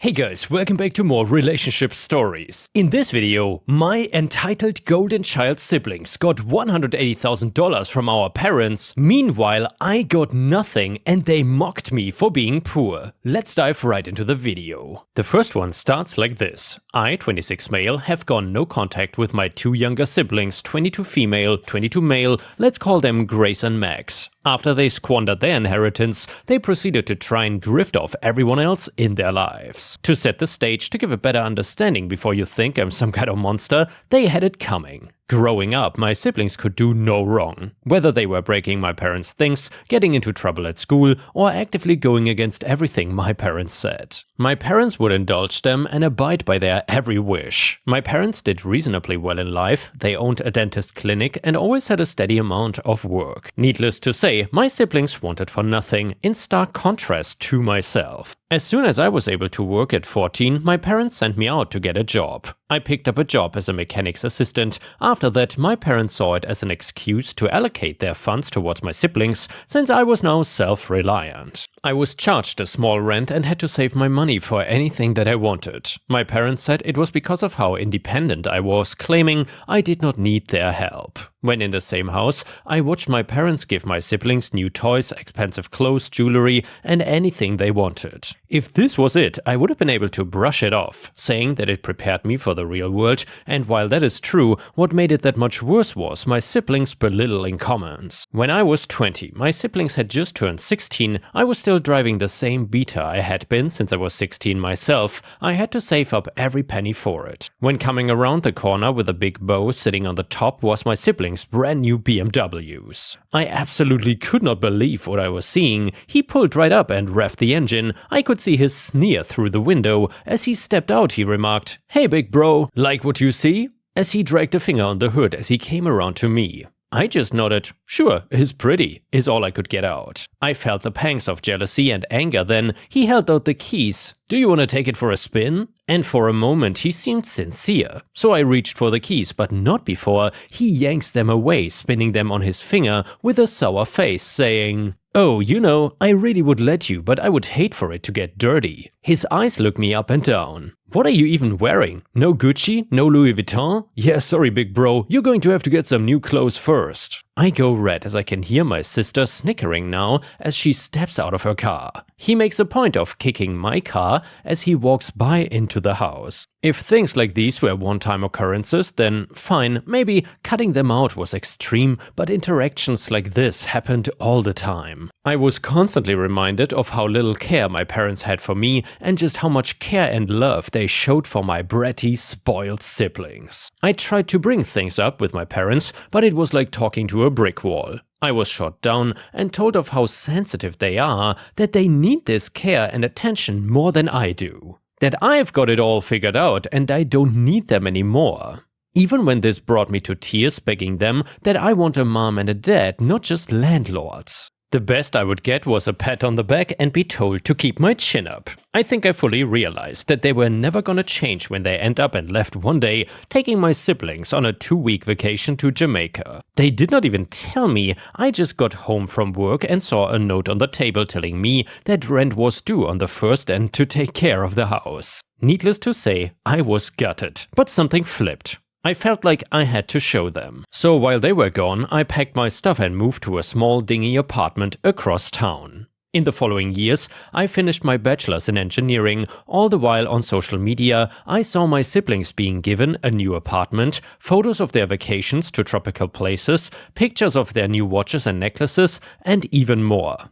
Hey guys, welcome back to more relationship stories. In this video, my entitled golden child siblings got $180,000 from our parents. Meanwhile, I got nothing and they mocked me for being poor. Let's dive right into the video. The first one starts like this. I, 26 male, have gone no contact with my two younger siblings, 22 female, 22 male, let's call them Grace and Max. After they squandered their inheritance, they proceeded to try and grift off everyone else in their lives. To set the stage, to give a better understanding before you think I'm some kind of monster, they had it coming. Growing up, my siblings could do no wrong. Whether they were breaking my parents' things, getting into trouble at school, or actively going against everything my parents said. My parents would indulge them and abide by their every wish. My parents did reasonably well in life, they owned a dentist clinic and always had a steady amount of work. Needless to say, my siblings wanted for nothing, in stark contrast to myself. As soon as I was able to work at 14, my parents sent me out to get a job. I picked up a job as a mechanic's assistant. After that, my parents saw it as an excuse to allocate their funds towards my siblings, since I was now self-reliant. I was charged a small rent and had to save my money for anything that I wanted. My parents said it was because of how independent I was, claiming I did not need their help. When in the same house, I watched my parents give my siblings new toys, expensive clothes, jewelry, and anything they wanted. If this was it, I would have been able to brush it off, saying that it prepared me for the real world, and while that is true, what made it that much worse was my siblings' belittling comments. When I was 20, my siblings had just turned 16, I was still driving the same Beta I had been since I was 16 myself. I had to save up every penny for it. When coming around the corner with a big bow sitting on the top was my siblings' brand new BMWs. I absolutely could not believe what I was seeing. He pulled right up and revved the engine. I could see his sneer through the window. As he stepped out, he remarked, "Hey big bro, like what you see?" As he dragged a finger on the hood as he came around to me. I just nodded. "Sure, is pretty," is all I could get out. I felt the pangs of jealousy and anger then. He held out the keys. "Do you want to take it for a spin?" And for a moment he seemed sincere. So I reached for the keys, but not before he yanks them away, spinning them on his finger with a sour face, saying, "Oh, you know, I really would let you, but I would hate for it to get dirty." His eyes looked me up and down. "What are you even wearing? No Gucci? No Louis Vuitton? Yeah, sorry big bro, you're going to have to get some new clothes first." I go red as I can hear my sister snickering now as she steps out of her car. He makes a point of kicking my car as he walks by into the house. If things like these were one-time occurrences, then fine, maybe cutting them out was extreme, but interactions like this happened all the time. I was constantly reminded of how little care my parents had for me and just how much care and love they showed for my bratty, spoiled siblings. I tried to bring things up with my parents, but it was like talking to a brick wall. I was shot down and told of how sensitive they are, that they need this care and attention more than I do. That I've got it all figured out and I don't need them anymore. Even when this brought me to tears, begging them that I want a mom and a dad, not just landlords. The best I would get was a pat on the back and be told to keep my chin up. I think I fully realized that they were never gonna change when they end up and left one day, taking my siblings on a 2-week vacation to Jamaica. They did not even tell me. I just got home from work and saw a note on the table telling me that rent was due on the 1st and to take care of the house. Needless to say, I was gutted, but something flipped. I felt like I had to show them. So while they were gone, I packed my stuff and moved to a small dingy apartment across town. In the following years, I finished my bachelor's in engineering. All the while on social media, I saw my siblings being given a new apartment, photos of their vacations to tropical places, pictures of their new watches and necklaces, and even more.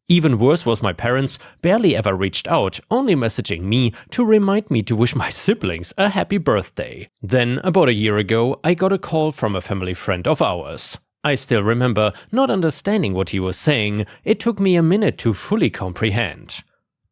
Even worse was my parents barely ever reached out, only messaging me to remind me to wish my siblings a happy birthday. Then, about a year ago, I got a call from a family friend of ours. I still remember not understanding what he was saying. It took me a minute to fully comprehend.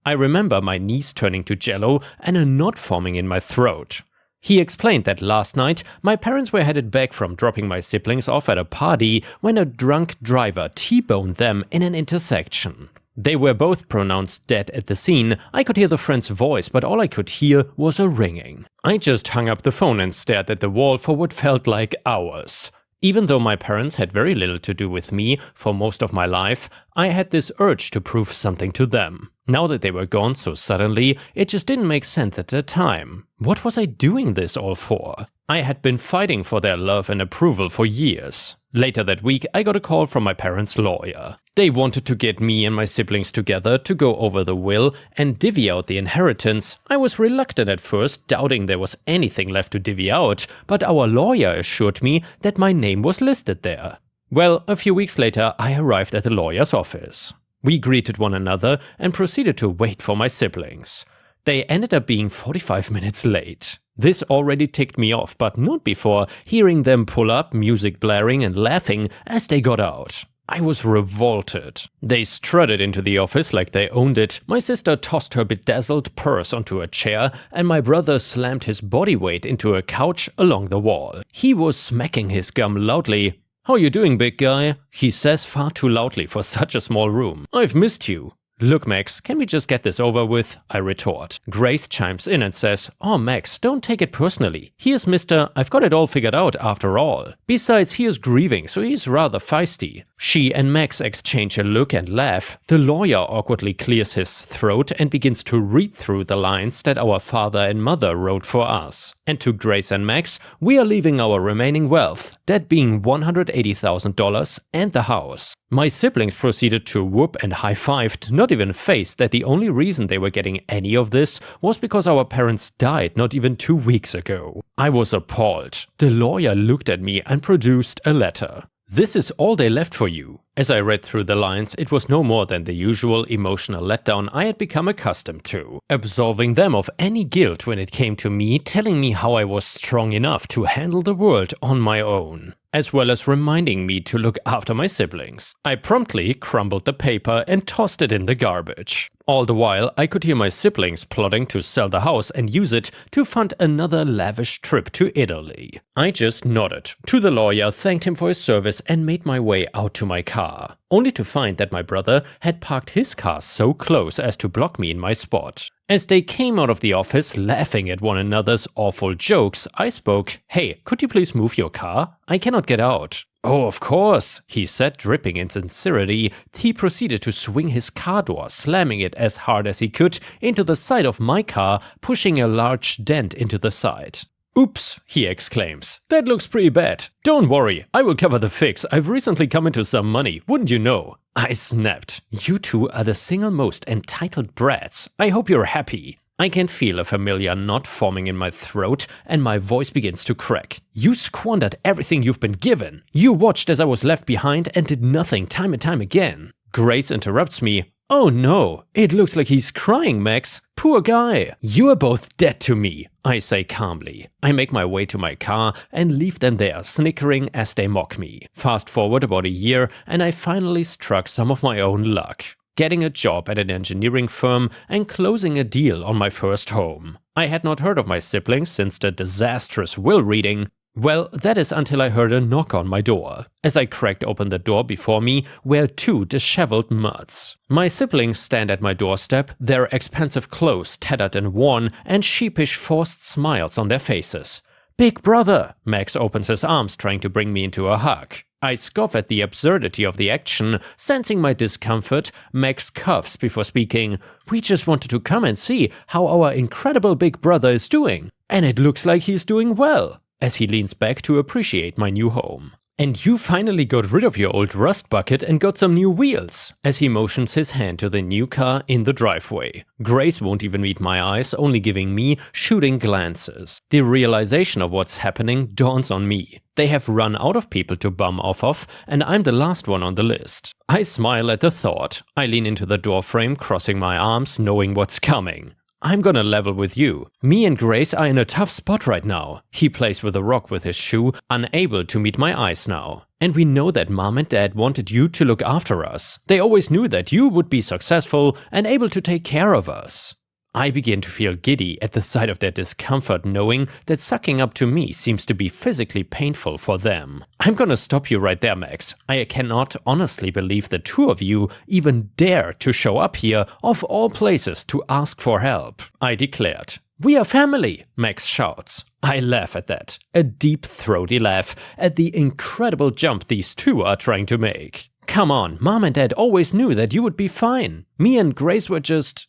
I remember my knees turning to jello and a knot forming in my throat. He explained that last night, my parents were headed back from dropping my siblings off at a party when a drunk driver T-boned them in an intersection. They were both pronounced dead at the scene. I could hear the friend's voice, but all I could hear was a ringing. I just hung up the phone and stared at the wall for what felt like hours. Even though my parents had very little to do with me for most of my life, I had this urge to prove something to them. Now that they were gone so suddenly, it just didn't make sense at the time. What was I doing this all for? I had been fighting for their love and approval for years. Later that week, I got a call from my parents' lawyer. They wanted to get me and my siblings together to go over the will and divvy out the inheritance. I was reluctant at first, doubting there was anything left to divvy out, but our lawyer assured me that my name was listed there. Well, a few weeks later, I arrived at the lawyer's office. We greeted one another and proceeded to wait for my siblings. They ended up being 45 minutes late. This already ticked me off, but not before hearing them pull up, music blaring and laughing as they got out. I was revolted. They strutted into the office like they owned it. My sister tossed her bedazzled purse onto a chair, and my brother slammed his body weight into a couch along the wall. He was smacking his gum loudly. "How you doing, big guy?" he says far too loudly for such a small room. "I've missed you." "Look, Max, can we just get this over with?" I retort. Grace chimes in and says, "Oh, Max, don't take it personally. Here's Mr. I've got it all figured out after all. Besides, he is grieving, so he's rather feisty." She and Max exchange a look and laugh. The lawyer awkwardly clears his throat and begins to read through the lines that our father and mother wrote for us. And to Grace and Max, we are leaving our remaining wealth, that being $180,000 and the house. My siblings proceeded to whoop and high-fived, not even faced that the only reason they were getting any of this was because our parents died not even 2 weeks ago. I was appalled. The lawyer looked at me and produced a letter. "This is all they left for you." As I read through the lines, it was no more than the usual emotional letdown I had become accustomed to, absolving them of any guilt when it came to me, telling me how I was strong enough to handle the world on my own, as well as reminding me to look after my siblings. I promptly crumbled the paper and tossed it in the garbage. All the while, I could hear my siblings plotting to sell the house and use it to fund another lavish trip to Italy. I just nodded to the lawyer, thanked him for his service, and made my way out to my car, only to find that my brother had parked his car so close as to block me in my spot. As they came out of the office laughing at one another's awful jokes, I spoke. "Hey, could you please move your car? I cannot get out." "Oh, of course," he said, dripping in sincerity. He proceeded to swing his car door, slamming it as hard as he could into the side of my car, pushing a large dent into the side. "Oops," he exclaims. "That looks pretty bad. Don't worry, I will cover the fix. I've recently come into some money, wouldn't you know?" I snapped. "You two are the single most entitled brats. I hope you're happy." I can feel a familiar knot forming in my throat and my voice begins to crack. "You squandered everything you've been given. You watched as I was left behind and did nothing time and time again." Grace interrupts me. "Oh no, it looks like he's crying, Max. Poor guy. You are both dead to me," I say calmly. I make my way to my car and leave them there, snickering as they mock me. Fast forward about a year and I finally struck some of my own luck, getting a job at an engineering firm and closing a deal on my first home. I had not heard of my siblings since the disastrous will reading. Well, that is until I heard a knock on my door. As I cracked open the door before me were 2 disheveled mutts. My siblings stand at my doorstep, their expensive clothes tattered and worn, and sheepish forced smiles on their faces. "Big brother!" Max opens his arms, trying to bring me into a hug. I scoff at the absurdity of the action. Sensing my discomfort, Max coughs before speaking. "We just wanted to come and see how our incredible big brother is doing. And it looks like he's doing well," as he leans back to appreciate my new home. "And you finally got rid of your old rust bucket and got some new wheels," as he motions his hand to the new car in the driveway. Grace won't even meet my eyes, only giving me shooting glances. The realization of what's happening dawns on me. They have run out of people to bum off of, and I'm the last one on the list. I smile at the thought. I lean into the doorframe, crossing my arms, knowing what's coming. "I'm gonna level with you. Me and Grace are in a tough spot right now." He plays with a rock with his shoe, unable to meet my eyes now. "And we know that Mom and Dad wanted you to look after us. They always knew that you would be successful and able to take care of us." I begin to feel giddy at the sight of their discomfort, knowing that sucking up to me seems to be physically painful for them. "I'm gonna stop you right there, Max. I cannot honestly believe the 2 of you even dare to show up here, of all places, to ask for help," I declared. "We are family," Max shouts. I laugh at that, a deep throaty laugh at the incredible jump these two are trying to make. Come on, Mom and Dad always knew that you would be fine. Me and Grace were just,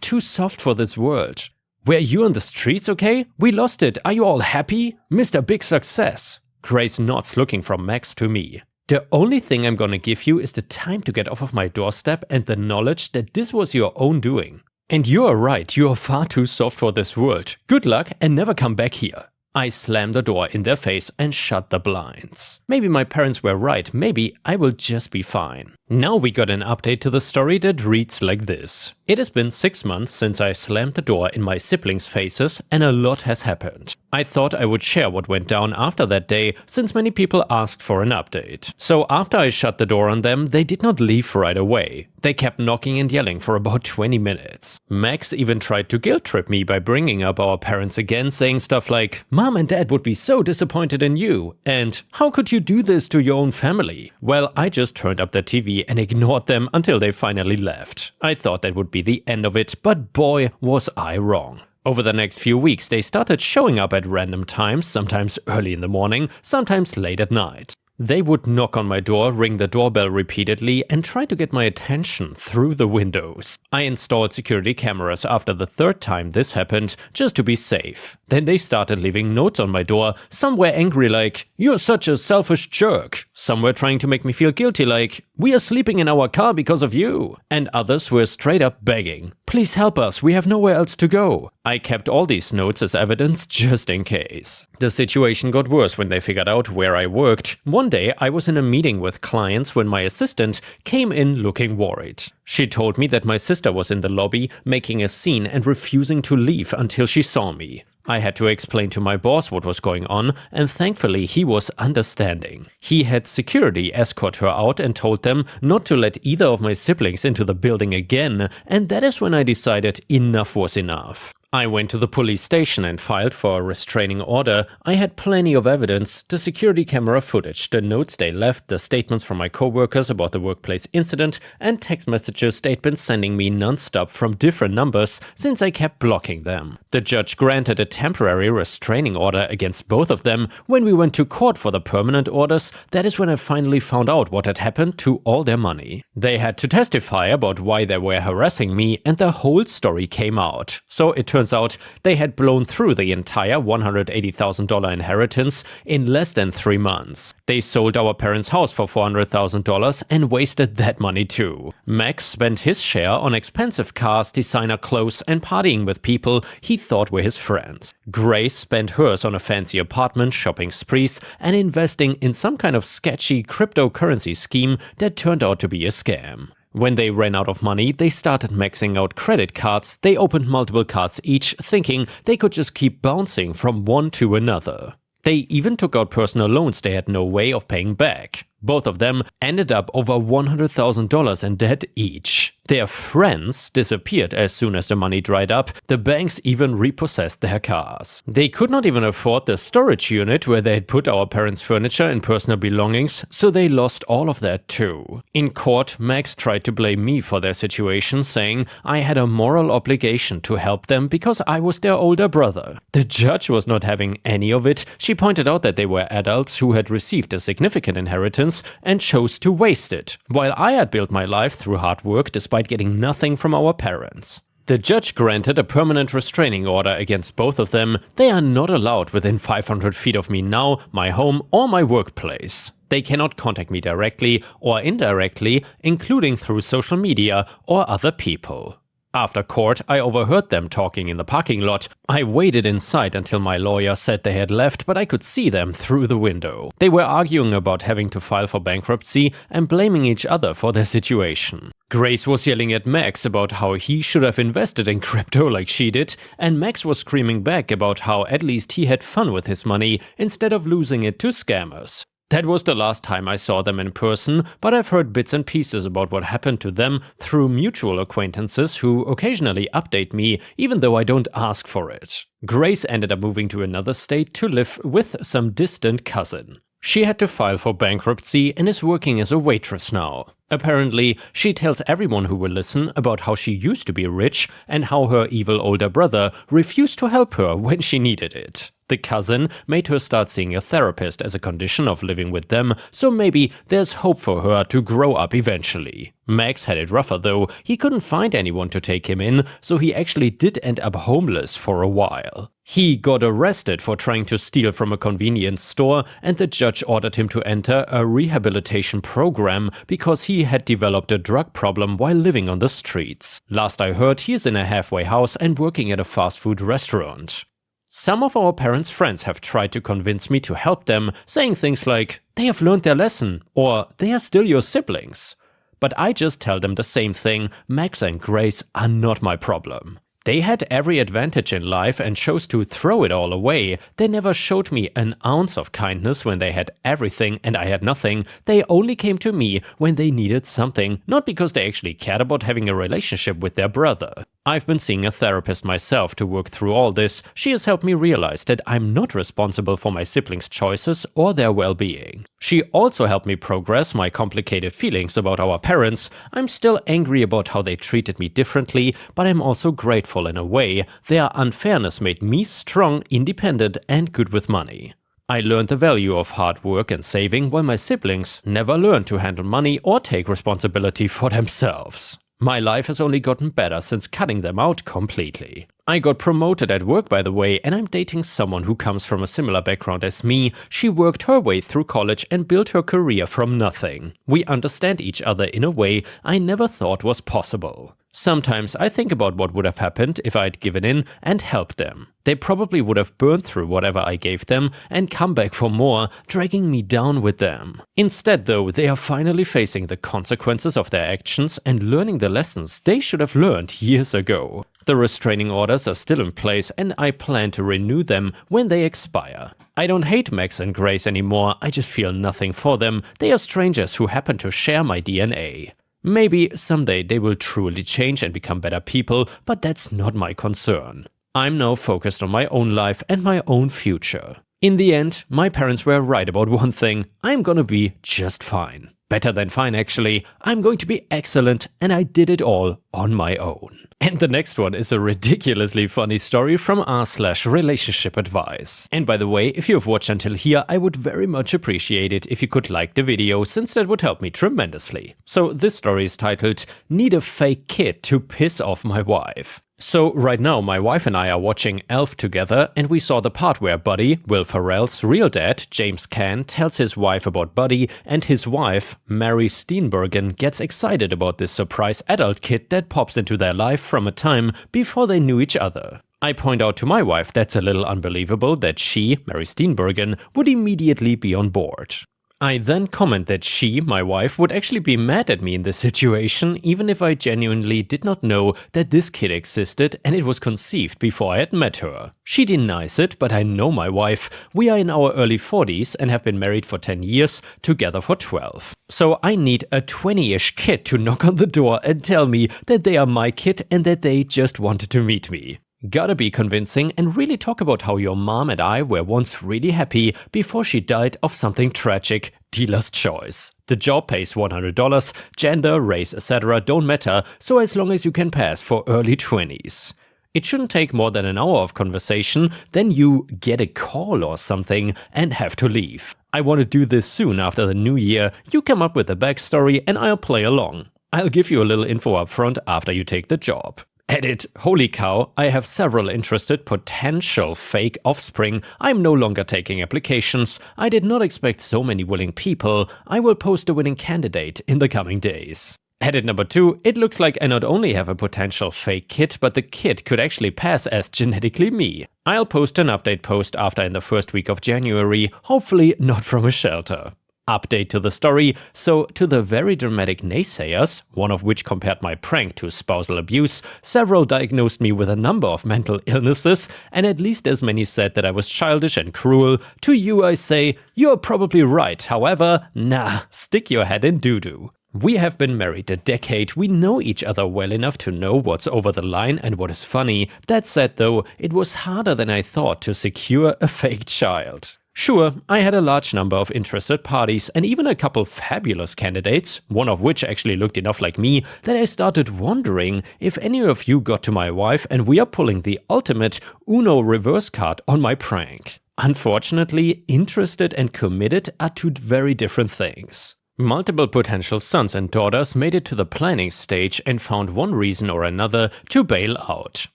too soft for this world. Were you on the streets okay? We lost it. Are you all happy? Mr. Big Success. Grace nods, looking from Max to me. The only thing I'm gonna give you is the time to get off of my doorstep and the knowledge that this was your own doing. And you are right, you are far too soft for this world. Good luck and never come back here. I slam the door in their face and shut the blinds. Maybe my parents were right, maybe I will just be fine. Now we got an update to the story that reads like this. It has been 6 months since I slammed the door in my siblings' faces and a lot has happened. I thought I would share what went down after that day since many people asked for an update. So after I shut the door on them, they did not leave right away. They kept knocking and yelling for about 20 minutes. Max even tried to guilt trip me by bringing up our parents again, saying stuff like, "Mom and Dad would be so disappointed in you," and "How could you do this to your own family?" Well, I just turned up the TV and ignored them until they finally left. I thought that would be the end of it, but boy, was I wrong. Over the next few weeks, they started showing up at random times, sometimes early in the morning, sometimes late at night. They would knock on my door, ring the doorbell repeatedly, and try to get my attention through the windows. I installed security cameras after the third time this happened, just to be safe. Then they started leaving notes on my door. Some were angry like, "You're such a selfish jerk." Some were trying to make me feel guilty like, "We are sleeping in our car because of you." And others were straight up begging, "Please help us, we have nowhere else to go." I kept all these notes as evidence just in case. The situation got worse when they figured out where I worked. One day I was in a meeting with clients when my assistant came in looking worried. She told me that my sister was in the lobby making a scene and refusing to leave until she saw me. I had to explain to my boss what was going on, and thankfully he was understanding. He had security escort her out and told them not to let either of my siblings into the building again, and that is when I decided enough was enough. I went to the police station and filed for a restraining order. I had plenty of evidence, the security camera footage, the notes they left, the statements from my coworkers about the workplace incident, and text messages they'd been sending me non-stop from different numbers since I kept blocking them. The judge granted a temporary restraining order against both of them. When we went to court for the permanent orders, that is when I finally found out what had happened to all their money. They had to testify about why they were harassing me, and the whole story came out. So it turns out they had blown through the entire $180,000 inheritance in less than 3 months. They sold our parents' house for $400,000 and wasted that money too. Max spent his share on expensive cars, designer clothes, and partying with people he thought were his friends. Grace spent hers on a fancy apartment, shopping sprees, and investing in some kind of sketchy cryptocurrency scheme that turned out to be a scam. When they ran out of money, they started maxing out credit cards. They opened multiple cards each, thinking they could just keep bouncing from one to another. They even took out personal loans they had no way of paying back. Both of them ended up over $100,000 in debt each. Their friends disappeared as soon as the money dried up. The banks even repossessed their cars. They could not even afford the storage unit where they had put our parents' furniture and personal belongings, so they lost all of that too. In court, Max tried to blame me for their situation, saying I had a moral obligation to help them because I was their older brother. The judge was not having any of it. She pointed out that they were adults who had received a significant inheritance and chose to waste it, while I had built my life through hard work despite getting nothing from our parents. The judge granted a permanent restraining order against both of them. They are not allowed within 500 feet of me now, my home, or my workplace. They cannot contact me directly or indirectly, including through social media or other people. After court, I overheard them talking in the parking lot. I waited inside until my lawyer said they had left, but I could see them through the window. They were arguing about having to file for bankruptcy and blaming each other for their situation. Grace was yelling at Max about how he should have invested in crypto like she did, and Max was screaming back about how at least he had fun with his money instead of losing it to scammers. That was the last time I saw them in person, but I've heard bits and pieces about what happened to them through mutual acquaintances who occasionally update me, even though I don't ask for it. Grace ended up moving to another state to live with some distant cousin. She had to file for bankruptcy and is working as a waitress now. Apparently, she tells everyone who will listen about how she used to be rich and how her evil older brother refused to help her when she needed it. The cousin made her start seeing a therapist as a condition of living with them, so maybe there's hope for her to grow up eventually. Max had it rougher though. He couldn't find anyone to take him in, so he actually did end up homeless for a while. He got arrested for trying to steal from a convenience store, and the judge ordered him to enter a rehabilitation program because he had developed a drug problem while living on the streets. Last I heard, he is in a halfway house and working at a fast food restaurant. Some of our parents' friends have tried to convince me to help them, saying things like, "They have learned their lesson," or "They are still your siblings." But I just tell them the same thing: Max and Grace are not my problem. They had every advantage in life and chose to throw it all away. They never showed me an ounce of kindness when they had everything and I had nothing. They only came to me when they needed something, not because they actually cared about having a relationship with their brother. I've been seeing a therapist myself to work through all this. She has helped me realize that I'm not responsible for my siblings' choices or their well-being. She also helped me progress my complicated feelings about our parents. I'm still angry about how they treated me differently, but I'm also grateful in a way. Their unfairness made me strong, independent, and good with money. I learned the value of hard work and saving, while my siblings never learned to handle money or take responsibility for themselves. My life has only gotten better since cutting them out completely. I got promoted at work, by the way, and I'm dating someone who comes from a similar background as me. She worked her way through college and built her career from nothing. We understand each other in a way I never thought was possible. Sometimes I think about what would have happened if I'd given in and helped them. They probably would have burned through whatever I gave them and come back for more, dragging me down with them. Instead though, they are finally facing the consequences of their actions and learning the lessons they should have learned years ago. The restraining orders are still in place and I plan to renew them when they expire. I don't hate Max and Grace anymore, I just feel nothing for them. They are strangers who happen to share my DNA. Maybe someday they will truly change and become better people, but that's not my concern. I'm now focused on my own life and my own future. In the end, my parents were right about one thing: I'm gonna be just fine. Better than fine, actually. I'm going to be excellent, and I did it all on my own. And the next one is a ridiculously funny story from r/relationship advice. And by the way, if you have watched until here, I would very much appreciate it if you could like the video, since that would help me tremendously. So this story is titled, "Need a Fake Kid to Piss Off My Wife." So right now my wife and I are watching Elf together, and we saw the part where Buddy, Will Ferrell's real dad, James Caan, tells his wife about Buddy, and his wife, Mary Steenburgen, gets excited about this surprise adult kid that pops into their life from a time before they knew each other. I point out to my wife that's a little unbelievable that she, Mary Steenburgen, would immediately be on board. I then comment that she, my wife, would actually be mad at me in this situation, even if I genuinely did not know that this kid existed and it was conceived before I had met her. She denies it, but I know my wife. We are in our early 40s and have been married for 10 years, together for 12. So I need a 20-ish kid to knock on the door and tell me that they are my kid and that they just wanted to meet me. Gotta be convincing and really talk about how your mom and I were once really happy before she died of something tragic, dealer's choice. The job pays $100, gender, race, etc. don't matter, so as long as you can pass for early 20s. It shouldn't take more than an hour of conversation, then you get a call or something and have to leave. I want to do this soon after the new year. You come up with a backstory and I'll play along. I'll give you a little info up front after you take the job. Edit. Holy cow, I have several interested potential fake offspring. I'm no longer taking applications. I did not expect so many willing people. I will post a winning candidate in the coming days. Edit number 2, it looks like I not only have a potential fake kid, but the kid could actually pass as genetically me. I'll post an update post after in the first week of January, hopefully not from a shelter. Update to the story. So, to the very dramatic naysayers, one of which compared my prank to spousal abuse, several diagnosed me with a number of mental illnesses, and at least as many said that I was childish and cruel. To you I say, you're probably right, however, nah, stick your head in doo-doo. We have been married a decade, we know each other well enough to know what's over the line and what is funny. That said though, it was harder than I thought to secure a fake child. Sure, I had a large number of interested parties and even a couple fabulous candidates, one of which actually looked enough like me that I started wondering if any of you got to my wife and we are pulling the ultimate Uno reverse card on my prank. Unfortunately, interested and committed are two very different things. Multiple potential sons and daughters made it to the planning stage and found one reason or another to bail out.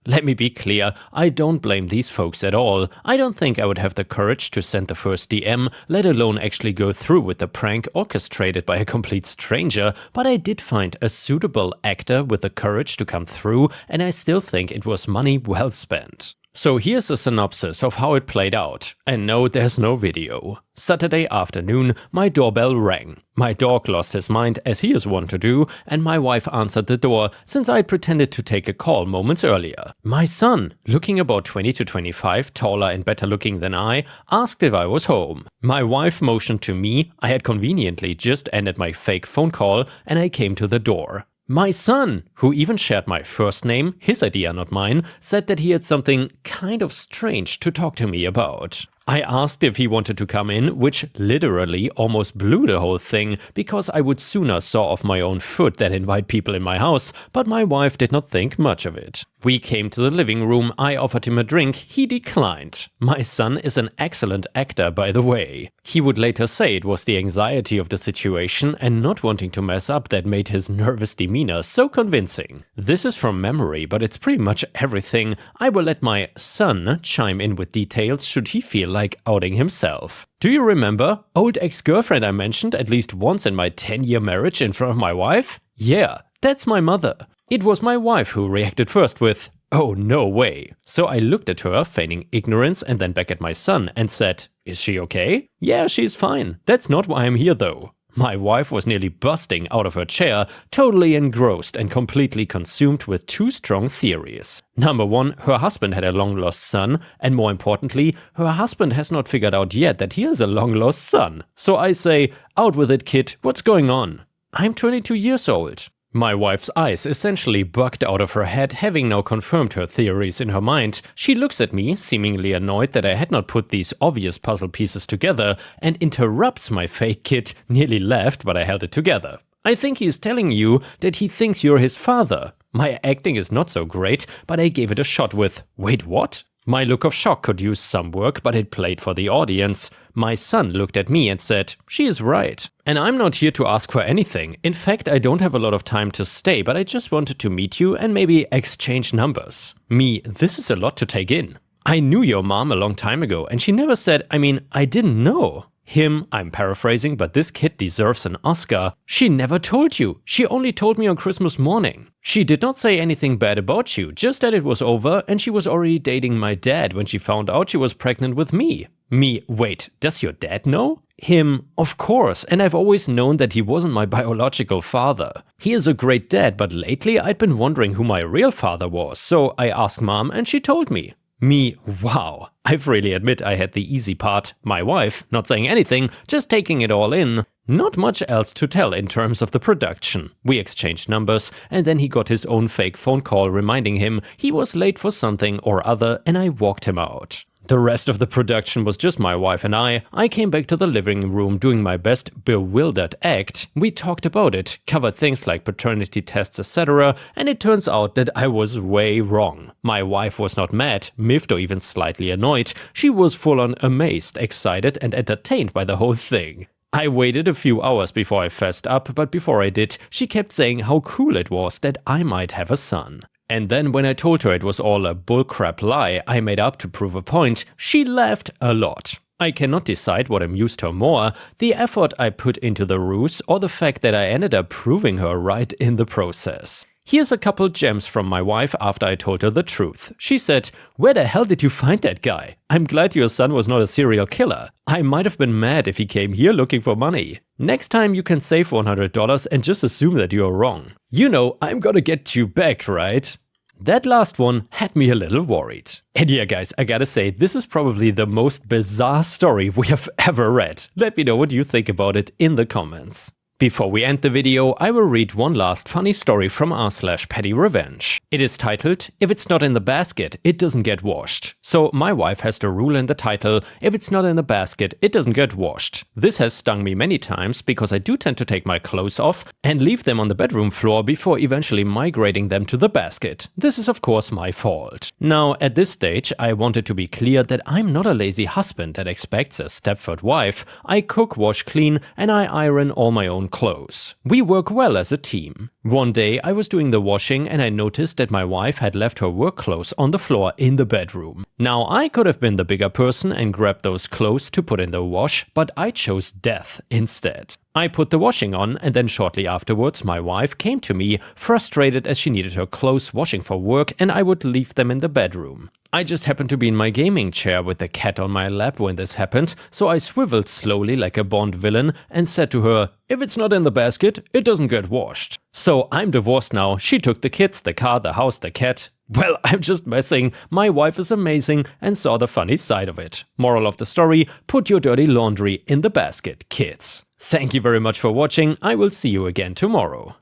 Let me be clear, I don't blame these folks at all. I don't think I would have the courage to send the first DM, let alone actually go through with the prank orchestrated by a complete stranger, but I did find a suitable actor with the courage to come through, and I still think it was money well spent. So here's a synopsis of how it played out. And no, there's no video. Saturday afternoon, my doorbell rang. My dog lost his mind, as he is wont to do, and my wife answered the door since I had pretended to take a call moments earlier. My son, looking about 20 to 25, taller and better looking than I, asked if I was home. My wife motioned to me, I had conveniently just ended my fake phone call, and I came to the door. My son, who even shared my first name, his idea not mine, said that he had something kind of strange to talk to me about. I asked if he wanted to come in, which literally almost blew the whole thing, because I would sooner saw off my own foot than invite people in my house, but my wife did not think much of it. We came to the living room, I offered him a drink, he declined. My son is an excellent actor, by the way. He would later say it was the anxiety of the situation and not wanting to mess up that made his nervous demeanor so convincing. This is from memory, but it's pretty much everything. I will let my son chime in with details should he feel like outing himself. Do you remember? Old ex-girlfriend I mentioned at least once in my 10-year marriage in front of my wife? Yeah, that's my mother. It was my wife who reacted first with, "Oh, no way." So I looked at her, feigning ignorance, and then back at my son and said, "Is she okay?" "Yeah, she's fine. That's not why I'm here though." My wife was nearly busting out of her chair, totally engrossed and completely consumed with two strong theories. Number one, her husband had a long-lost son, and more importantly, her husband has not figured out yet that he has a long-lost son. So I say, out with it, kid, what's going on? I'm 22 years old. My wife's eyes essentially bugged out of her head, having now confirmed her theories in her mind. She looks at me, seemingly annoyed that I had not put these obvious puzzle pieces together, and interrupts my fake kid, nearly laughed, but I held it together. "I think he's telling you that he thinks you're his father." My acting is not so great, but I gave it a shot with, "Wait, what?" My look of shock could use some work, but it played for the audience. My son looked at me and said, "She is right." And I'm not here to ask for anything. In fact, I don't have a lot of time to stay, but I just wanted to meet you and maybe exchange numbers. Me, this is a lot to take in. I knew your mom a long time ago, and she never said, I didn't know. Him, I'm paraphrasing, but this kid deserves an Oscar. She never told you. She only told me on Christmas morning. She did not say anything bad about you, just that it was over and she was already dating my dad when she found out she was pregnant with me. Me, wait, does your dad know? Him, of course, and I've always known that he wasn't my biological father. He is a great dad, but lately I'd been wondering who my real father was, so I asked mom and she told me. Me, wow, I really admit I had the easy part. My wife, not saying anything, just taking it all in. Not much else to tell in terms of the production. We exchanged numbers, and then he got his own fake phone call reminding him he was late for something or other, and I walked him out. The rest of the production was just my wife and I. I came back to the living room doing my best bewildered act. We talked about it, covered things like paternity tests, etc., and it turns out that I was way wrong. My wife was not mad, miffed, or even slightly annoyed. She was full-on amazed, excited, and entertained by the whole thing. I waited a few hours before I fessed up, but before I did, she kept saying how cool it was that I might have a son. And then when I told her it was all a bullcrap lie I made up to prove a point, she laughed a lot. I cannot decide what amused her more, the effort I put into the ruse or the fact that I ended up proving her right in the process. Here's a couple gems from my wife after I told her the truth. She said, "Where the hell did you find that guy? I'm glad your son was not a serial killer. I might have been mad if he came here looking for money. Next time you can save $100 and just assume that you're wrong. You know, I'm gonna get you back, right?" That last one had me a little worried. And yeah guys, I gotta say, this is probably the most bizarre story we have ever read. Let me know what you think about it in the comments. Before we end the video, I will read one last funny story from r/petty revenge. It is titled, "If it's not in the basket, it doesn't get washed." So my wife has the rule in the title, if it's not in the basket, it doesn't get washed. This has stung me many times because I do tend to take my clothes off and leave them on the bedroom floor before eventually migrating them to the basket. This is of course my fault. Now at this stage I wanted to be clear that I'm not a lazy husband that expects a Stepford wife. I cook, wash, clean and I iron all my own clothes. We work well as a team. One day I was doing the washing and I noticed that my wife had left her work clothes on the floor in the bedroom. Now I could have been the bigger person and grabbed those clothes to put in the wash, but I chose death instead. I put the washing on and then shortly afterwards my wife came to me, frustrated as she needed her clothes washing for work and I would leave them in the bedroom. I just happened to be in my gaming chair with the cat on my lap when this happened, so I swiveled slowly like a Bond villain and said to her, if it's not in the basket, it doesn't get washed. So I'm divorced now, she took the kids, the car, the house, the cat. Well, I'm just messing. My wife is amazing and saw the funny side of it. Moral of the story, put your dirty laundry in the basket, kids. Thank you very much for watching. I will see you again tomorrow.